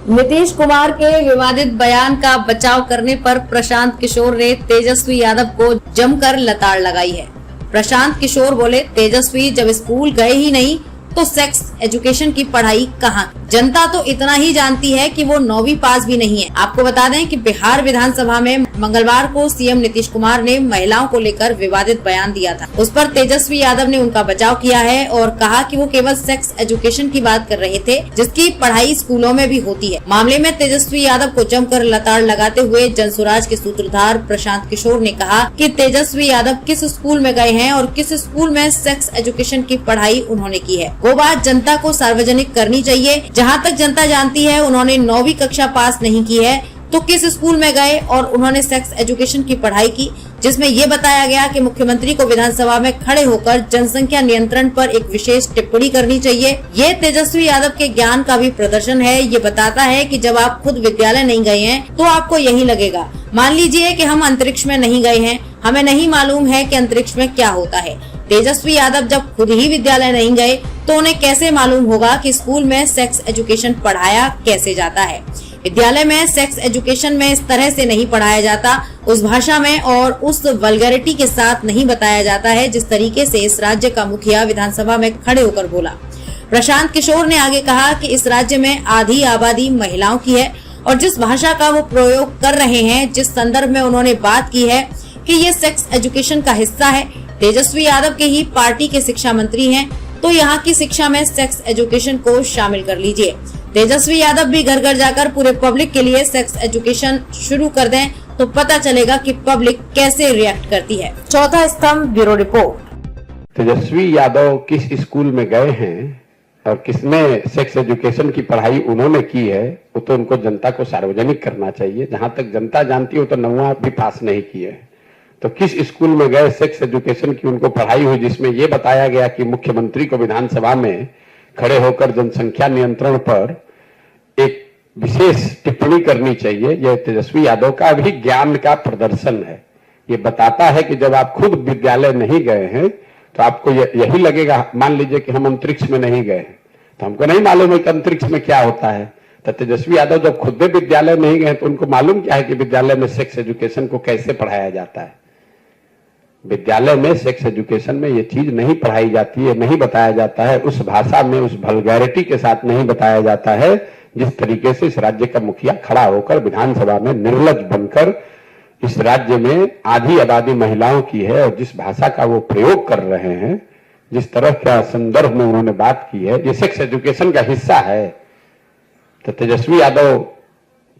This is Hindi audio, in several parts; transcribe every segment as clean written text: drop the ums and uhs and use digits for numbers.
नीतीश कुमार के विवादित बयान का बचाव करने पर प्रशांत किशोर ने तेजस्वी यादव को जमकर लताड़ लगाई है। प्रशांत किशोर बोले, तेजस्वी जब स्कूल गए ही नहीं तो सेक्स एजुकेशन की पढ़ाई कहाँ? जनता तो इतना ही जानती है कि वो 9वीं पास भी नहीं है। आपको बता दें कि बिहार विधानसभा में मंगलवार को सीएम नीतीश कुमार ने महिलाओं को लेकर विवादित बयान दिया था। उस पर तेजस्वी यादव ने उनका बचाव किया है और कहा कि वो केवल सेक्स एजुकेशन की बात कर रहे थे, जिसकी पढ़ाई स्कूलों में भी होती है। मामले में तेजस्वी यादव को जमकर लताड़ लगाते हुए जनसुराज के सूत्रधार प्रशांत किशोर ने कहा कि तेजस्वी यादव किस स्कूल में गए हैं और किस स्कूल में सेक्स एजुकेशन की पढ़ाई उन्होंने की है, वो बात जनता को सार्वजनिक करनी चाहिए। जहां तक जनता जानती है उन्होंने 9वीं कक्षा पास नहीं की है, तो किस स्कूल में गए और उन्होंने सेक्स एजुकेशन की पढ़ाई की, जिसमें ये बताया गया कि मुख्यमंत्री को विधानसभा में खड़े होकर जनसंख्या नियंत्रण पर एक विशेष टिप्पणी करनी चाहिए। ये तेजस्वी यादव के ज्ञान का भी प्रदर्शन है। ये बताता है कि जब आप खुद विद्यालय नहीं गए हैं तो आपको यही लगेगा। मान लीजिए कि हम अंतरिक्ष में नहीं गए हैं, हमें नहीं मालूम है कि अंतरिक्ष में क्या होता है। तेजस्वी यादव जब खुद ही विद्यालय नहीं गए तो उन्हें कैसे मालूम होगा कि स्कूल में सेक्स एजुकेशन पढ़ाया कैसे जाता है। विद्यालय में सेक्स एजुकेशन में इस तरह से नहीं पढ़ाया जाता, उस भाषा में और उस वल्गैरिटी के साथ नहीं बताया जाता है जिस तरीके से इस राज्य का मुखिया विधानसभा में खड़े होकर बोला। प्रशांत किशोर ने आगे कहा कि इस राज्य में आधी आबादी महिलाओं की है और जिस भाषा का वो प्रयोग कर रहे हैं, जिस संदर्भ में उन्होंने बात की है कि ये सेक्स एजुकेशन का हिस्सा है। तेजस्वी यादव के ही पार्टी के शिक्षा मंत्री हैं, तो यहाँ की शिक्षा में सेक्स एजुकेशन को शामिल कर लीजिए। तेजस्वी यादव भी घर घर जाकर पूरे पब्लिक के लिए सेक्स एजुकेशन शुरू कर दें तो पता चलेगा कि पब्लिक कैसे रिएक्ट करती है। चौथा स्तंभ, ब्यूरो रिपोर्ट। तेजस्वी यादव किस स्कूल में गए हैं और किसमें सेक्स एजुकेशन की पढ़ाई उन्होंने की है, वो तो उनको जनता को सार्वजनिक करना चाहिए। जहां तक जनता जानती हो तो 9वां भी पास नहीं किए, तो किस स्कूल में गए, सेक्स एजुकेशन की उनको पढ़ाई हुई जिसमें यह बताया गया कि मुख्यमंत्री को विधानसभा में खड़े होकर जनसंख्या नियंत्रण पर एक विशेष टिप्पणी करनी चाहिए। यह तेजस्वी यादव का भी ज्ञान का प्रदर्शन है। ये बताता है कि जब आप खुद विद्यालय नहीं गए हैं तो आपको यही लगेगा। मान लीजिए कि हम अंतरिक्ष में नहीं गए तो हमको नहीं मालूम है कि अंतरिक्ष में क्या होता है। तो तेजस्वी यादव जब खुद विद्यालय नहीं गए तो उनको मालूम क्या है कि विद्यालय में सेक्स एजुकेशन को कैसे पढ़ाया जाता है। विद्यालय में सेक्स एजुकेशन में ये चीज नहीं पढ़ाई जाती है, नहीं बताया जाता है, उस भाषा में, उस वल्गैरिटी के साथ नहीं बताया जाता है जिस तरीके से इस राज्य का मुखिया खड़ा होकर विधानसभा में निर्लज्ज बनकर इस राज्य में आधी आबादी महिलाओं की है और जिस भाषा का वो प्रयोग कर रहे हैं, जिस तरह का संदर्भ में उन्होंने बात की है, ये सेक्स एजुकेशन का हिस्सा है। तो तेजस्वी यादव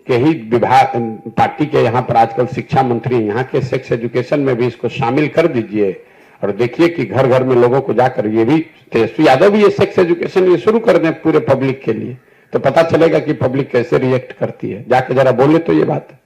के ही विभाग पार्टी के यहाँ पर आजकल शिक्षा मंत्री, यहाँ के सेक्स एजुकेशन में भी इसको शामिल कर दीजिए और देखिए कि घर घर में लोगों को जाकर ये भी तेजस्वी यादव भी ये सेक्स एजुकेशन ये शुरू कर दें पूरे पब्लिक के लिए, तो पता चलेगा कि पब्लिक कैसे रिएक्ट करती है। जाके जरा बोले तो ये बात।